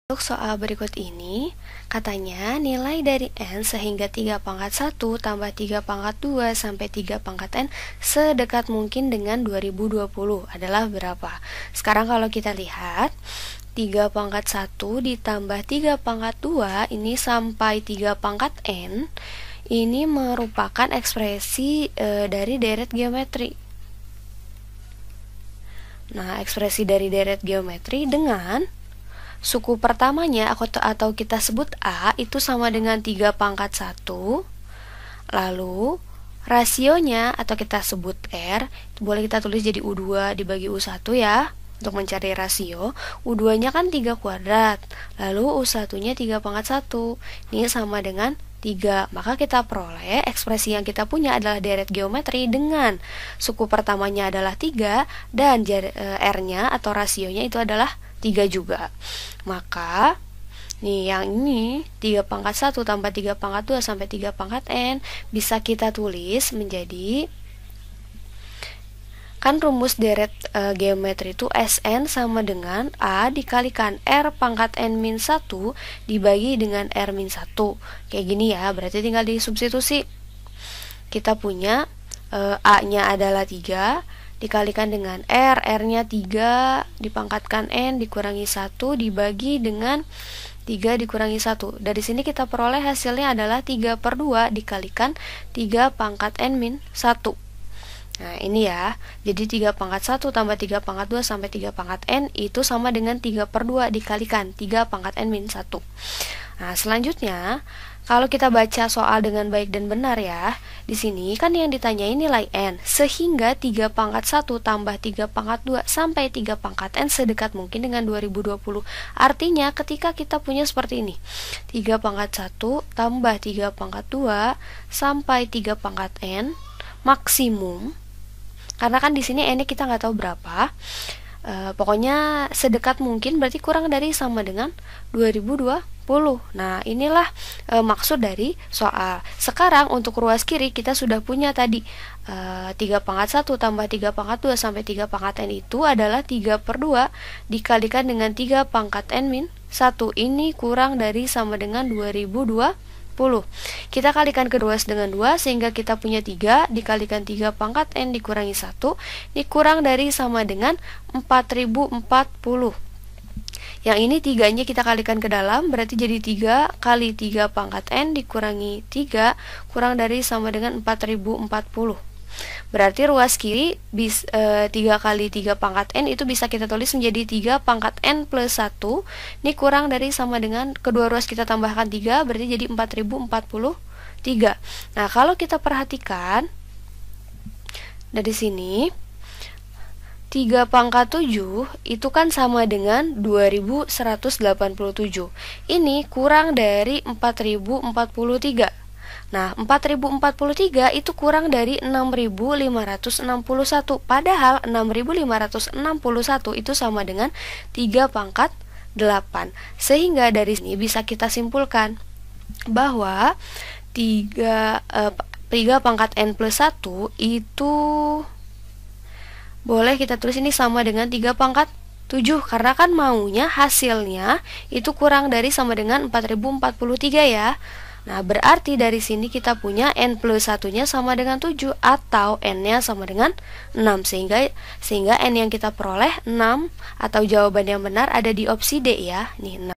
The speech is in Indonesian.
Untuk soal berikut ini, katanya nilai dari N sehingga 3 pangkat 1 tambah 3 pangkat 2 sampai 3 pangkat N sedekat mungkin dengan 2020 adalah berapa? Sekarang kalau kita lihat, 3 pangkat 1 ditambah 3 pangkat 2 ini sampai 3 pangkat N, ini merupakan ekspresi dari deret geometri. Nah, ekspresi dari deret geometri dengan suku pertamanya atau kita sebut A itu sama dengan 3 pangkat 1. Lalu rasionya atau kita sebut R, boleh kita tulis jadi U2 dibagi U1 ya. Untuk mencari rasio, U2 nya kan 3 kuadrat. Lalu U1 nya 3 pangkat 1. Ini sama dengan 3. Maka kita peroleh ekspresi yang kita punya adalah deret geometri dengan suku pertamanya adalah 3 dan R-nya atau rasionya itu adalah 3 juga. Maka nih yang ini 3 pangkat 1 tambah 3 pangkat 2 sampai 3 pangkat N bisa kita tulis menjadi, kan rumus deret geometri itu Sn sama dengan A dikalikan R pangkat N-1 dibagi dengan R-1. Kayak gini ya, berarti tinggal disubstitusi. Kita punya A-nya adalah 3 dikalikan dengan R-nya 3 dipangkatkan N dikurangi 1 dibagi dengan 3 dikurangi 1. Dari sini kita peroleh hasilnya adalah 3/2 dikalikan 3 pangkat N-1. Nah ini ya, jadi 3 pangkat 1 tambah 3 pangkat 2 sampai 3 pangkat N itu sama dengan 3/2 dikalikan 3 pangkat N-1. Nah selanjutnya, kalau kita baca soal dengan baik dan benar ya, di sini kan yang ditanyain nilai N, sehingga 3 pangkat 1 tambah 3 pangkat 2 sampai 3 pangkat N sedekat mungkin dengan 2020. Artinya ketika kita punya seperti ini, 3 pangkat 1 tambah 3 pangkat 2 sampai 3 pangkat N maksimum, karena kan di sini N-nya kita nggak tahu berapa, pokoknya sedekat mungkin berarti kurang dari sama dengan 2020. Nah inilah maksud dari soal. Sekarang untuk ruas kiri kita sudah punya tadi 3 pangkat 1 tambah 3 pangkat 2 sampai 3 pangkat N itu adalah 3/2 dikalikan dengan 3 pangkat N-1. Ini kurang dari sama dengan 2020. Kita kalikan kedua dengan 2 sehingga kita punya 3 dikalikan 3 pangkat N dikurangi 1, ini kurang dari sama dengan 4040. Yang ini 3-nya kita kalikan ke dalam, berarti jadi 3 kali 3 pangkat N dikurangi 3 kurang dari sama dengan 4040. Berarti ruas kiri 3 kali 3 pangkat N itu bisa kita tulis menjadi 3 pangkat N plus 1. Ini kurang dari sama dengan kedua ruas kita tambahkan 3, berarti jadi 4043. Nah kalau kita perhatikan dari sini 3 pangkat 7 itu kan sama dengan 2187. Ini kurang dari 4043. Nah, 4043 itu kurang dari 6561. Padahal 6561 itu sama dengan 3 pangkat 8. Sehingga dari sini bisa kita simpulkan bahwa 3 pangkat N plus 1 itu boleh kita tulis ini sama dengan 3 pangkat 7, karena kan maunya hasilnya itu kurang dari sama dengan 4043 ya. Nah, berarti dari sini kita punya N plus 1-nya sama dengan 7 atau N-nya sama dengan 6. Sehingga N yang kita peroleh 6 atau jawaban yang benar ada di opsi D ya. Nih 6.